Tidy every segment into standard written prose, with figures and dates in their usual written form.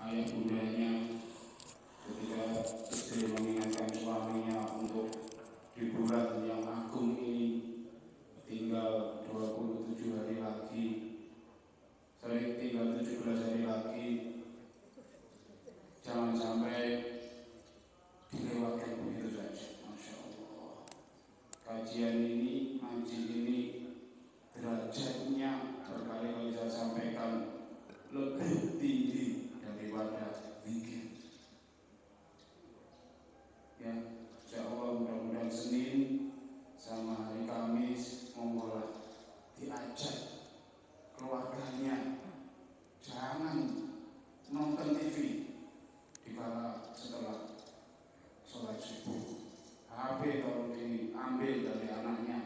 ayah bundanya ketika istri mengingatkan suaminya untuk di bulan yang agung ini tinggal 27 hari lagi, tinggal 17 hari lagi, jangan sampai dilewatkan begitu saja. Masya Allah, kajian ini, ngaji ini derajatnya berkali-kali saya sampaikan lebih tinggi daripada zikir. Ya, insya Allah mudah-mudahan Senin sama hari Kamis monggolah diajak keluarganya jangan nonton TV dikala setelah sholat subuh. HP kalau diambil dari anaknya,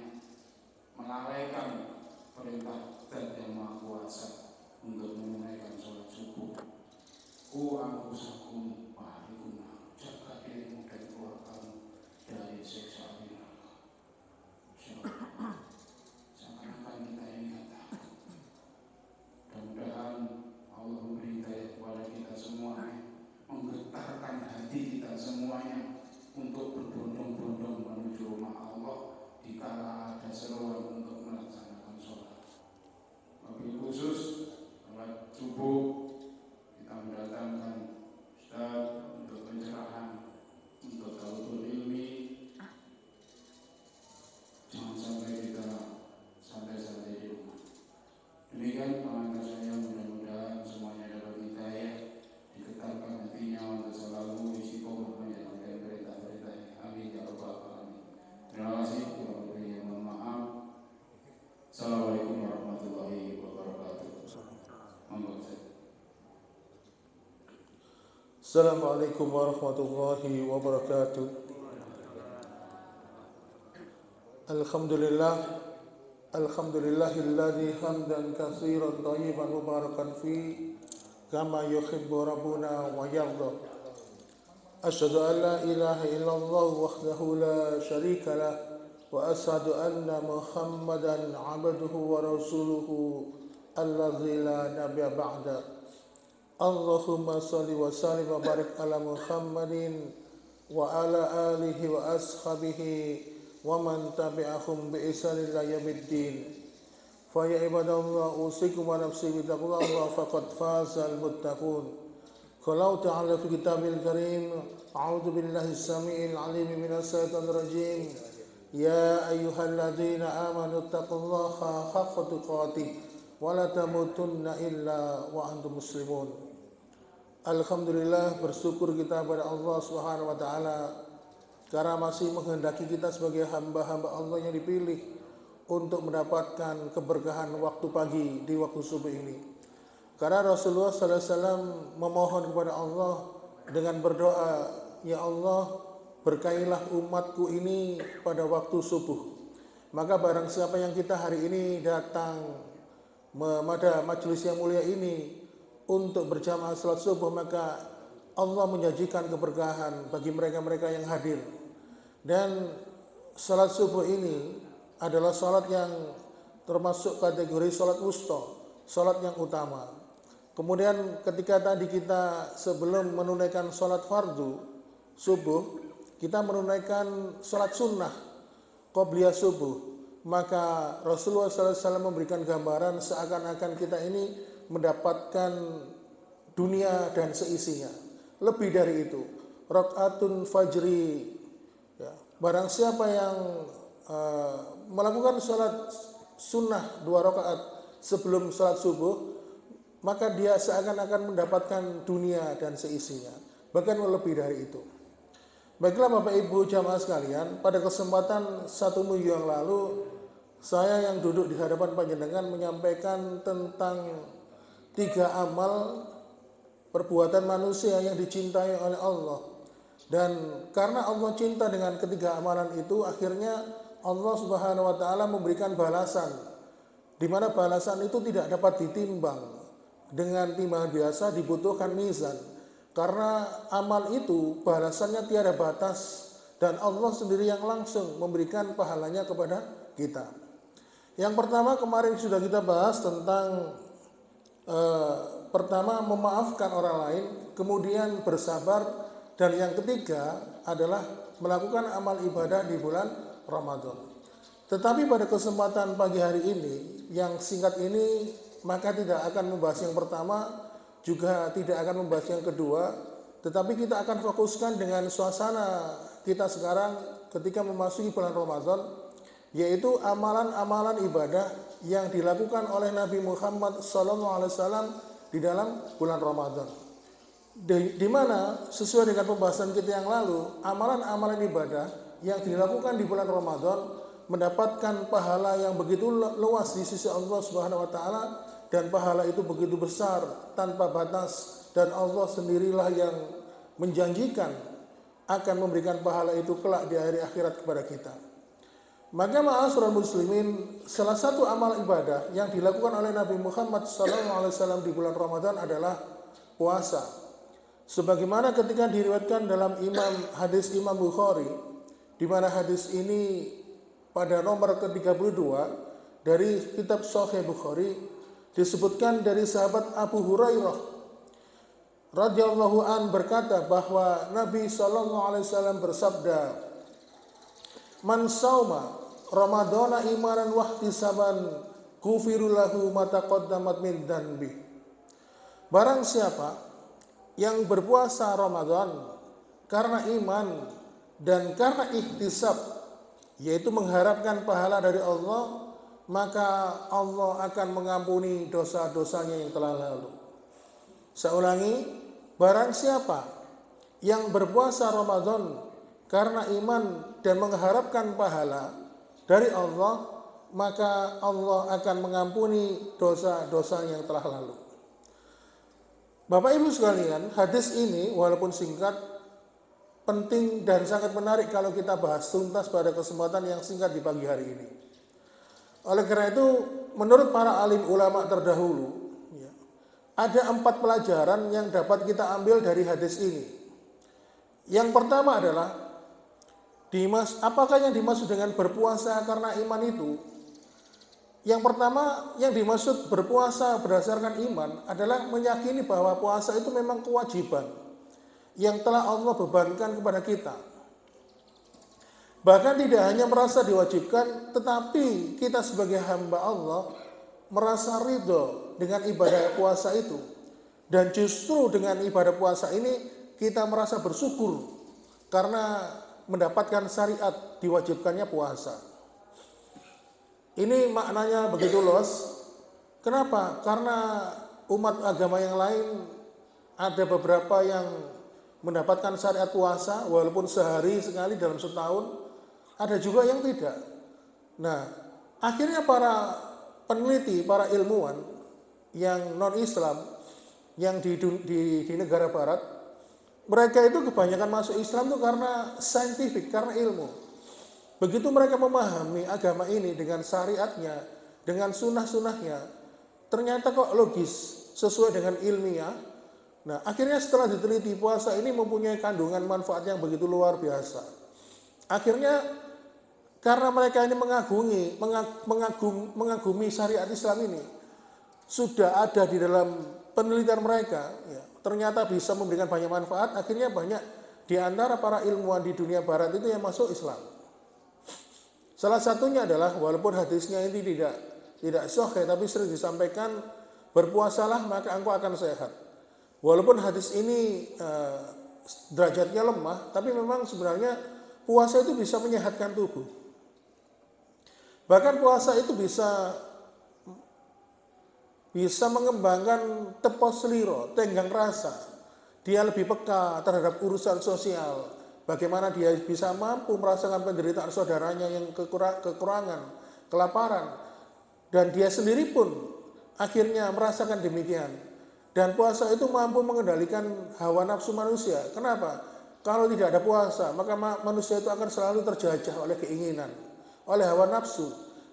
melalaikan perintah Zat yang Maha Kuasa untuk menunaikan sholat subuh. Ku anfusakum wa ahlikum, jaga dirimu dan keluargamu dari siksa api neraka. Seakan-akan kita ini nggak tahu. Mudah-mudahan Allah memberi hidayah kepada kita semuanya, menggetarkan hati kita semuanya untuk berbondong-bondong menuju rumah Allah dikala ada seruan untuk melaksanakan sholat. Wabil khusus sholat subuh kita mendatangkan Ustaz untuk pencerahan, untuk talabul ilmi. Jangan sampai kita santai-santai di rumah. Demikian pengantar saya, mudah-mudahan semuanya dapat hidayah, digetarkan hatinya untuk selalu istiqomah menjalankan perintah-perintahnya. Amin ya rabbal alamin. Terima kasih. Mohon maaf. Assalamualaikum warahmatullahi wabarakatuh. Assalamualaikum warahmatullahi wabarakatuh. Alhamdulillahilladzi hamdan katsiran thayyiban mubarakan fi kama yuhibbu rabbuna wa yarda. Asyhadu an la ilaha illallah wahdahu la syarika lah wa asyhadu anna Muhammadan abduhu wa rasuluhu alladzi la nabiyya ba'da. Allahumma salli wa sallim wa barik ala Muhammadin wa ala alihi wa ashabihi wa man tabi'ahum bi ihsan ila yaumiddin. Fa ya ibadallah, usikum wa nafsi bi taqwallah faqad fazal muttaqun. Qala ta'ala fi kitabil karim, a'udzu billahi as-sami'il 'alim minas syaitonir rajim. Ya ayyuhalladzina amanu taqullaha haqqa tuqatih wa la tamutunna illa wa antum muslimun. Alhamdulillah, bersyukur kita kepada Allah Subhanahu wa taala karena masih menghendaki kita sebagai hamba-hamba Allah yang dipilih untuk mendapatkan keberkahan waktu pagi di waktu subuh ini. Karena Rasulullah SAW memohon kepada Allah dengan berdoa, ya Allah, berkailah umatku ini pada waktu subuh. Maka barang siapa yang kita hari ini datang pada majelis yang mulia ini untuk berjamaah salat subuh, maka Allah menjanjikan keberkahan bagi mereka-mereka yang hadir. Dan salat subuh ini adalah salat yang termasuk kategori salat wusta, salat yang utama. Kemudian ketika tadi kita sebelum menunaikan salat fardu subuh, kita menunaikan salat sunnah qobliyah subuh, maka Rasulullah SAW memberikan gambaran seakan-akan kita ini mendapatkan dunia dan seisinya. Lebih dari itu, rakaatun fajri, ya, barang siapa yang melakukan salat sunnah 2 rakaat sebelum salat subuh, maka dia seakan-akan mendapatkan dunia dan seisinya, bahkan lebih dari itu. Baiklah Bapak Ibu jamaah sekalian, pada kesempatan 1 minggu yang lalu saya yang duduk di hadapan panjenengan menyampaikan tentang 3 amal perbuatan manusia yang dicintai oleh Allah. Dan karena Allah cinta dengan ketiga amalan itu, akhirnya Allah Subhanahu wa taala memberikan balasan, di mana balasan itu tidak dapat ditimbang dengan timbangan biasa, dibutuhkan mizan. Karena amal itu balasannya tiada batas dan Allah sendiri yang langsung memberikan pahalanya kepada kita. Yang pertama kemarin sudah kita bahas tentang pertama memaafkan orang lain, kemudian bersabar, dan yang ketiga adalah melakukan amal ibadah di bulan Ramadan. Tetapi pada kesempatan pagi hari ini yang singkat ini, maka tidak akan membahas yang pertama, juga tidak akan membahas yang kedua, tetapi kita akan fokuskan dengan suasana kita sekarang ketika memasuki bulan Ramadan, yaitu amalan-amalan ibadah yang dilakukan oleh Nabi Muhammad SAW di dalam bulan Ramadan. Di mana sesuai dengan pembahasan kita yang lalu, amalan-amalan ibadah yang dilakukan di bulan Ramadan mendapatkan pahala yang begitu luas di sisi Allah Subhanahu wa taala, dan pahala itu begitu besar tanpa batas, dan Allah sendirilah yang menjanjikan akan memberikan pahala itu kelak di hari akhirat kepada kita. Maka ma'asyiral muslimin, salah satu amal ibadah yang dilakukan oleh Nabi Muhammad SAW di bulan Ramadan adalah puasa. Sebagaimana ketika diriwayatkan dalam hadis Imam Bukhari, di mana hadis ini pada nomor ke-32 dari kitab Sahih Bukhari disebutkan dari sahabat Abu Hurairah radhiyallahu an berkata bahwa Nabi SAW bersabda, "Man sauma Ramadana imanan wahtisaban ghufira lahu ma taqaddamat min dzanbi." Barang siapa yang berpuasa Ramadan karena iman dan karena ihtisab, yaitu mengharapkan pahala dari Allah, maka Allah akan mengampuni dosa-dosanya yang telah lalu. Saya ulangi, barang siapa yang berpuasa Ramadan karena iman dan mengharapkan pahala dari Allah, maka Allah akan mengampuni dosa-dosa yang telah lalu. Bapak Ibu sekalian, hadis ini walaupun singkat, penting dan sangat menarik kalau kita bahas tuntas pada kesempatan yang singkat di pagi hari ini. Oleh karena itu, menurut para alim ulama terdahulu, ada 4 pelajaran yang dapat kita ambil dari hadis ini. Yang pertama adalah, apakah yang dimaksud dengan berpuasa karena iman itu? Yang pertama, yang dimaksud berpuasa berdasarkan iman adalah meyakini bahwa puasa itu memang kewajiban yang telah Allah bebankan kepada kita. Bahkan tidak hanya merasa diwajibkan, tetapi kita sebagai hamba Allah merasa ridho dengan ibadah puasa itu. Dan justru dengan ibadah puasa ini kita merasa bersyukur karena mendapatkan syariat diwajibkannya puasa. Ini maknanya begitu luas. Kenapa? Karena umat agama yang lain ada beberapa yang mendapatkan syariat puasa walaupun sehari sekali dalam setahun, ada juga yang tidak. Nah, akhirnya para peneliti, para ilmuwan yang non-Islam yang di negara barat, mereka itu kebanyakan masuk Islam itu karena saintifik, karena ilmu. Begitu mereka memahami agama ini dengan syariatnya, dengan sunnah-sunnahnya, ternyata kok logis, sesuai dengan ilmiah. Nah, akhirnya setelah diteliti, puasa ini mempunyai kandungan manfaat yang begitu luar biasa. Akhirnya karena mereka ini mengagumi syariat Islam ini, sudah ada di dalam penelitian mereka, ya, ternyata bisa memberikan banyak manfaat. Akhirnya banyak di antara para ilmuwan di dunia barat itu yang masuk Islam. Salah satunya adalah, walaupun hadisnya ini tidak sahih, tapi sering disampaikan, berpuasalah maka engkau akan sehat. Walaupun hadis ini derajatnya lemah, tapi memang sebenarnya puasa itu bisa menyehatkan tubuh. Bahkan puasa itu bisa mengembangkan tepos seliro, tenggang rasa. Dia lebih peka terhadap urusan sosial. Bagaimana dia bisa mampu merasakan penderitaan saudaranya yang kekurangan, kelaparan. Dan dia sendiri pun akhirnya merasakan demikian. Dan puasa itu mampu mengendalikan hawa nafsu manusia. Kenapa? Kalau tidak ada puasa, maka manusia itu akan selalu terjajah oleh keinginan, oleh hawa nafsu.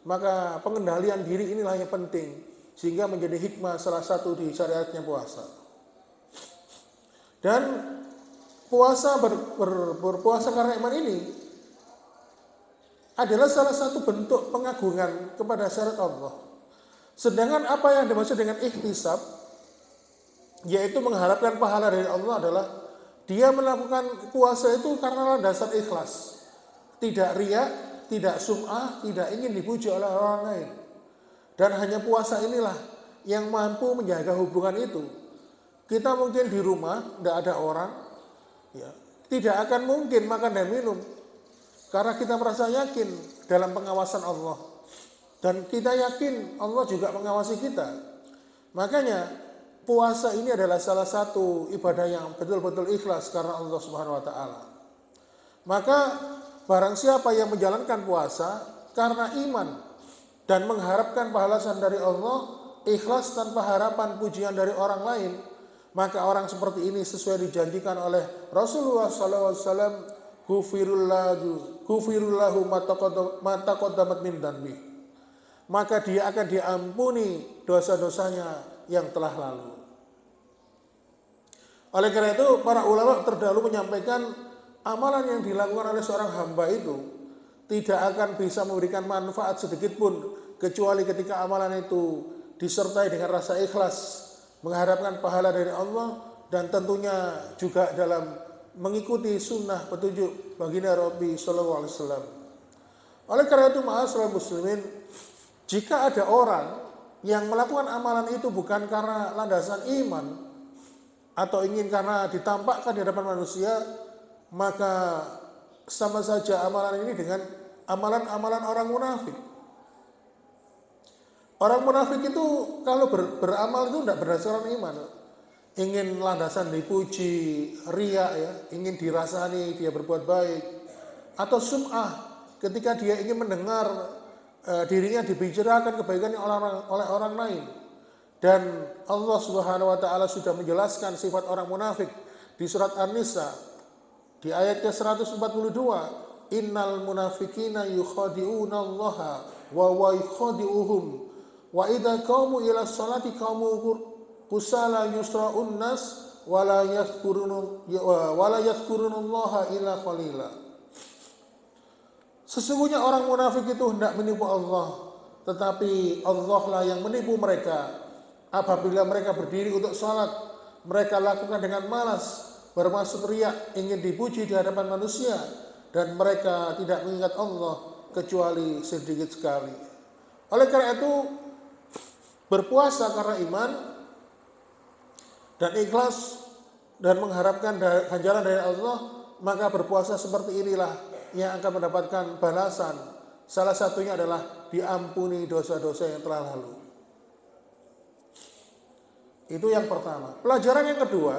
Maka pengendalian diri inilah yang penting, sehingga menjadi hikmah salah satu di syariatnya puasa. Dan puasa berpuasa karena iman ini adalah salah satu bentuk pengagungan kepada syariat Allah. Sedangkan apa yang dimaksud dengan ihtisab yaitu mengharapkan pahala dari Allah adalah dia melakukan puasa itu karena landasan ikhlas. Tidak riya, tidak sum'ah, tidak ingin dipuji oleh orang lain. Dan hanya puasa inilah yang mampu menjaga hubungan itu. Kita mungkin di rumah, tidak ada orang, ya, tidak akan mungkin makan dan minum. Karena kita merasa yakin dalam pengawasan Allah. Dan kita yakin Allah juga mengawasi kita. Makanya puasa ini adalah salah satu ibadah yang betul-betul ikhlas karena Allah Subhanahu wa taala. Maka barang siapa yang menjalankan puasa karena iman dan mengharapkan balasan dari Allah, ikhlas tanpa harapan pujian dari orang lain, maka orang seperti ini sesuai dijanjikan oleh Rasulullah SAW, ghufirullahu ma taqaddamat min dhanbi. Maka dia akan diampuni dosa-dosanya yang telah lalu. Oleh karena itu, para ulama terdahulu menyampaikan amalan yang dilakukan oleh seorang hamba itu tidak akan bisa memberikan manfaat sedikit pun kecuali ketika amalan itu disertai dengan rasa ikhlas, mengharapkan pahala dari Allah, dan tentunya juga dalam mengikuti sunnah petunjuk baginda Nabi Sallallahu Alaihi Wasallam. Oleh karena itu, ma'asyiral muslimin, jika ada orang yang melakukan amalan itu bukan karena landasan iman atau ingin karena ditampakkan di hadapan manusia, maka sama saja amalan ini dengan amalan-amalan orang munafik. Orang munafik itu kalau beramal itu tidak berdasarkan iman. Ingin landasan dipuji, riya, ya, ingin dirasani dia berbuat baik, atau sum'ah ketika dia ingin mendengar dirinya dibicarakan kebaikan oleh orang lain. Dan Allah Subhanahu wa taala sudah menjelaskan sifat orang munafik di surat An-Nisa di ayat ke-142, innal munafiqina yukhadi'una Allaha wa huwa yukhadi'uhum wa idza qamu ila sholati qamu kusala yusra'un nas wala yadhkurunallaha illa qalila. Sesungguhnya orang munafik itu hendak menipu Allah, tetapi Allah lah yang menipu mereka. Apabila mereka berdiri untuk salat, mereka lakukan dengan malas, bermaksud riya, ingin dipuji di hadapan manusia, dan mereka tidak mengingat Allah kecuali sedikit sekali. Oleh karena itu, berpuasa karena iman dan ikhlas dan mengharapkan ganjaran dari Allah, maka berpuasa seperti inilah yang akan mendapatkan balasan. Salah satunya adalah diampuni dosa-dosa yang telah lalu. Itu yang pertama. Pelajaran yang kedua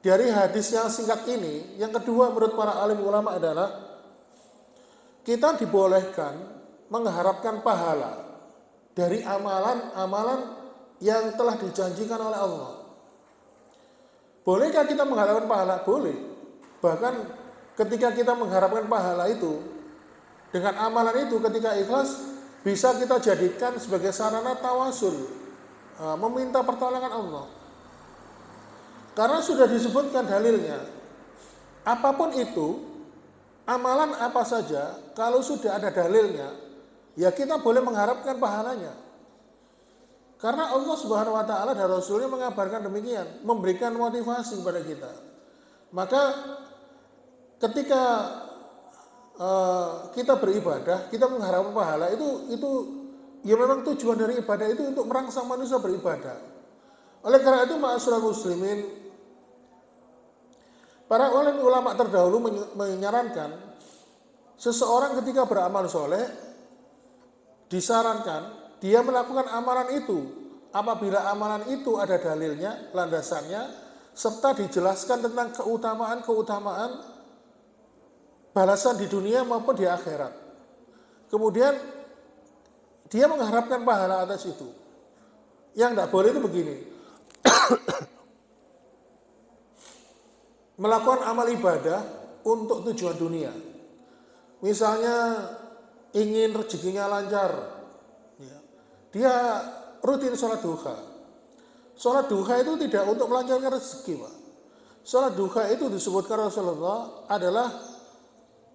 dari hadis yang singkat ini, yang kedua menurut para alim ulama adalah kita dibolehkan mengharapkan pahala dari amalan-amalan yang telah dijanjikan oleh Allah. Bolehkah kita mengharapkan pahala? Boleh. Bahkan ketika kita mengharapkan pahala itu, dengan amalan itu ketika ikhlas, bisa kita jadikan sebagai sarana tawasul, meminta pertolongan Allah. Karena sudah disebutkan dalilnya, apapun itu, amalan apa saja, kalau sudah ada dalilnya, ya kita boleh mengharapkan pahalanya. Karena Allah Subhanahu wa taala dan Rasulnya mengabarkan demikian, memberikan motivasi kepada kita. Maka ketika kita beribadah, kita mengharapkan pahala, itu ya memang tujuan dari ibadah itu untuk merangsang manusia beribadah. Oleh karena itu, ma'asyiral muslimin, para ulama terdahulu menyarankan seseorang ketika beramal soleh disarankan dia melakukan amalan itu apabila amalan itu ada dalilnya, landasannya, serta dijelaskan tentang keutamaan balasan di dunia maupun di akhirat. Kemudian dia mengharapkan pahala atas itu. Yang tidak boleh itu begini. Melakukan amal ibadah untuk tujuan dunia. Misalnya ingin rezekinya lancar, dia rutin sholat duha. Sholat duha itu tidak untuk melancarkan rezeki, Pak. Sholat duha itu disebutkan Rasulullah adalah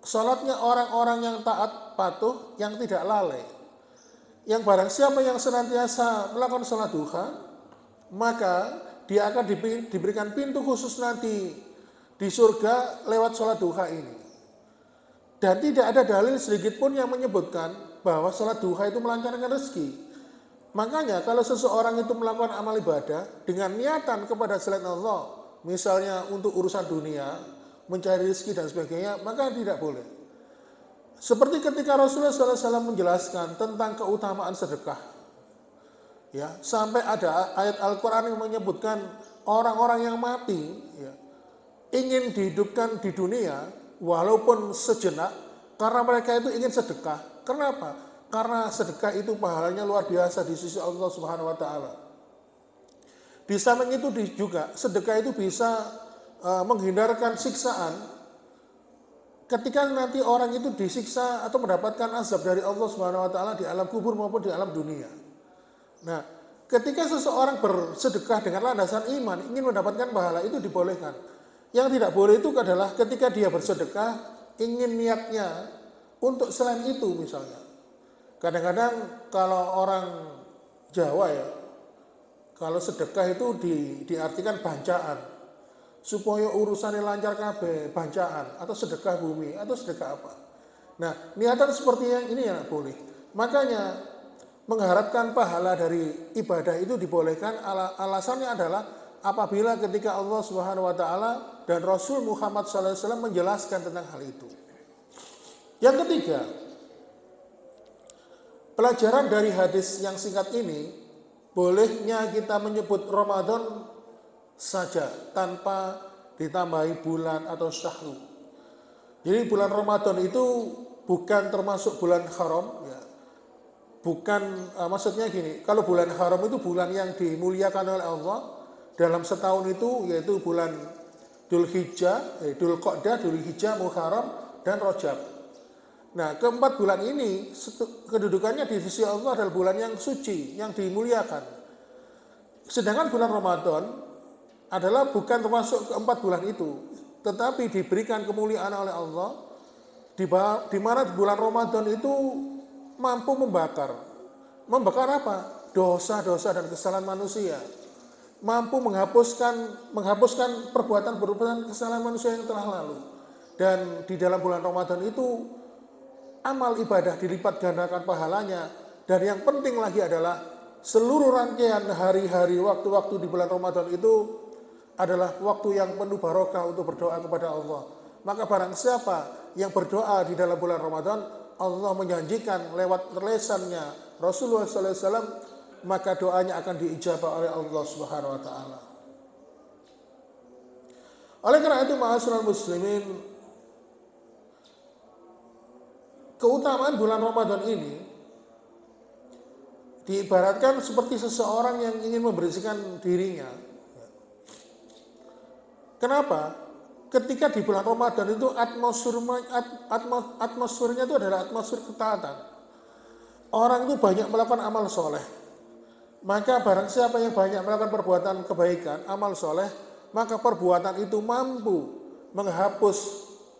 sholatnya orang-orang yang taat, patuh, yang tidak lalai. Yang barang siapa yang senantiasa melakukan sholat duha, maka dia akan diberikan pintu khusus nanti di surga lewat sholat duha ini. Dan tidak ada dalil sedikit pun yang menyebutkan bahwa sholat duha itu melancarkan rezeki. Makanya kalau seseorang itu melakukan amal ibadah dengan niatan kepada selain Allah, misalnya untuk urusan dunia, mencari rezeki dan sebagainya, maka tidak boleh. Seperti ketika Rasulullah SAW menjelaskan tentang keutamaan sedekah. Ya, sampai ada ayat Al-Quran yang menyebutkan orang-orang yang mati ya, ingin dihidupkan di dunia walaupun sejenak karena mereka itu ingin sedekah. Kenapa? Karena sedekah itu pahalanya luar biasa di sisi Allah Subhanahu wa taala. Di samping itu juga sedekah itu bisa menghindarkan siksaan ketika nanti orang itu disiksa atau mendapatkan azab dari Allah Subhanahu wa taala di alam kubur maupun di alam dunia. Nah, ketika seseorang bersedekah dengan landasan iman ingin mendapatkan pahala itu dibolehkan. Yang tidak boleh itu adalah ketika dia bersedekah ingin niatnya untuk selain itu misalnya. Kadang-kadang kalau orang Jawa ya, kalau sedekah itu diartikan bancaan. Supaya urusannya lancar kabeh, bancaan atau sedekah bumi atau sedekah apa. Nah, niatan seperti yang ini ya boleh. Makanya mengharapkan pahala dari ibadah itu dibolehkan, alasannya adalah apabila ketika Allah Subhanahu wa taala dan Rasul Muhammad SAW menjelaskan tentang hal itu. Yang ketiga, pelajaran dari hadis yang singkat ini, bolehnya kita menyebut Ramadan saja tanpa ditambahi bulan atau syahrul. Jadi bulan Ramadan itu bukan termasuk bulan haram ya. Bukan maksudnya gini, kalau bulan haram itu bulan yang dimuliakan oleh Allah dalam setahun itu, yaitu bulan Dzulhijjah, Dzulqa'dah, Dzulhijjah, Muharram dan Rajab. Nah, keempat bulan ini kedudukannya di sisi Allah adalah bulan yang suci, yang dimuliakan. Sedangkan bulan Ramadan adalah bukan termasuk keempat bulan itu, tetapi diberikan kemuliaan oleh Allah, di mana bulan Ramadan itu mampu membakar apa? Dosa-dosa dan kesalahan manusia, mampu menghapuskan perbuatan kesalahan manusia yang telah lalu. Dan di dalam bulan Ramadan itu amal ibadah dilipat gandakan pahalanya, dan yang penting lagi adalah seluruh rangkaian hari-hari waktu-waktu di bulan Ramadan itu adalah waktu yang penuh barokah untuk berdoa kepada Allah. Maka barang siapa yang berdoa di dalam bulan Ramadan, Allah menjanjikan lewat lesannya Rasulullah SAW, maka doanya akan diijabah oleh Allah Subhanahu wa taala. Oleh karena itu, ma'asyiral muslimin, keutamaan bulan Ramadan ini diibaratkan seperti seseorang yang ingin membersihkan dirinya. Kenapa? Ketika di bulan Ramadan itu atmosfernya itu adalah atmosfer ketaatan. Orang itu banyak melakukan amal soleh. Maka barang siapa yang banyak melakukan perbuatan kebaikan, amal soleh, maka perbuatan itu mampu menghapus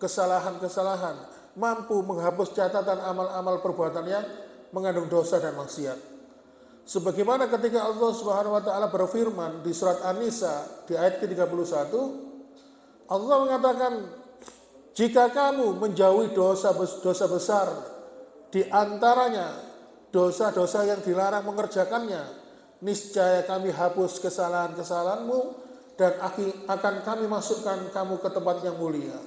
kesalahan-kesalahan, mampu menghapus catatan amal-amal perbuatan yang mengandung dosa dan maksiat. Sebagaimana ketika Allah Subhanahu wa taala berfirman di surat An-Nisa di ayat ke-31, Allah mengatakan, jika kamu menjauhi dosa besar, di antaranya dosa-dosa yang dilarang mengerjakannya, niscaya kami hapus kesalahan-kesalahanmu dan akan kami masukkan kamu ke tempat yang mulia.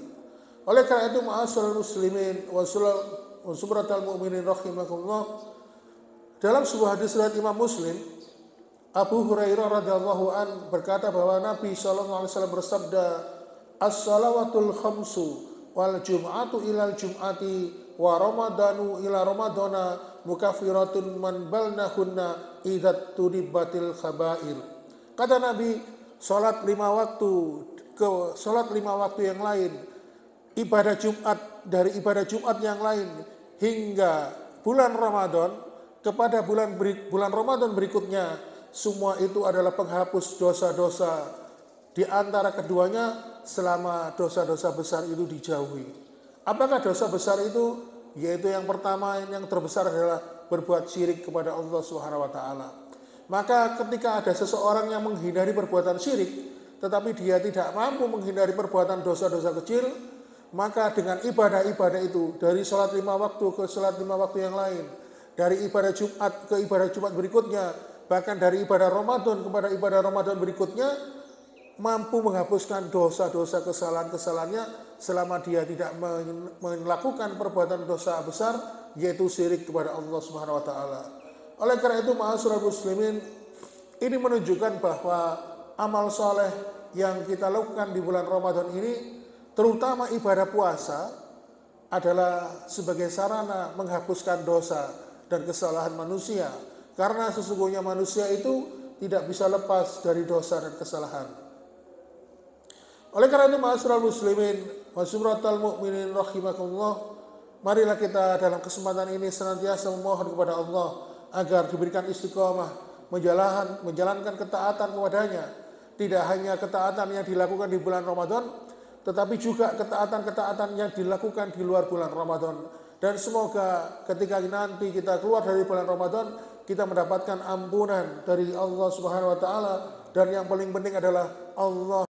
Oleh karena itu, ma'asyiral muslimin wa subhanatal mu'minin rahimakumullah, dalam sebuah hadis riwayat Imam Muslim, Abu Hurairah radhiyallahu an berkata bahwa Nabi SAW bersabda, as-salawatul khamsu wal jum'atu ilal jum'ati wa ramadanu ila ramadana mukaffiratun man balnahunna idzat tudibatil khabair. Kata Nabi, salat 5 waktu yang lain, ibadah Jumat dari ibadah Jumat yang lain hingga bulan Ramadan, kepada bulan Ramadan berikutnya, semua itu adalah penghapus dosa-dosa di antara keduanya selama dosa-dosa besar itu dijauhi. Apakah dosa besar itu? Yaitu yang pertama, yang terbesar adalah berbuat syirik kepada Allah Subhanahu wa taala. Maka ketika ada seseorang yang menghindari perbuatan syirik, tetapi dia tidak mampu menghindari perbuatan dosa-dosa kecil, maka dengan ibadah-ibadah itu, dari sholat 5 waktu ke sholat 5 waktu yang lain, dari ibadah Jumat ke ibadah Jumat berikutnya, bahkan dari ibadah Ramadan kepada ibadah Ramadan berikutnya, mampu menghapuskan dosa-dosa kesalahan-kesalahannya selama dia tidak melakukan perbuatan dosa besar, yaitu syirik kepada Allah Subhanahu wa taala. Oleh karena itu, ma'asyiral muslimin, ini menunjukkan bahwa amal soleh yang kita lakukan di bulan Ramadan ini, terutama ibadah puasa, adalah sebagai sarana menghapuskan dosa dan kesalahan manusia. Karena sesungguhnya manusia itu tidak bisa lepas dari dosa dan kesalahan. Oleh karena itu, ma'asyiral muslimin wa sumratal mu'minin rahimakumullah, marilah kita dalam kesempatan ini senantiasa memohon kepada Allah agar diberikan istiqomah menjalankan ketaatan kepadanya. Tidak hanya ketaatan yang dilakukan di bulan Ramadan, tetapi juga ketaatan-ketaatan yang dilakukan di luar bulan Ramadan. Dan semoga ketika nanti kita keluar dari bulan Ramadan, kita mendapatkan ampunan dari Allah Subhanahu wa taala, dan yang paling penting adalah Allah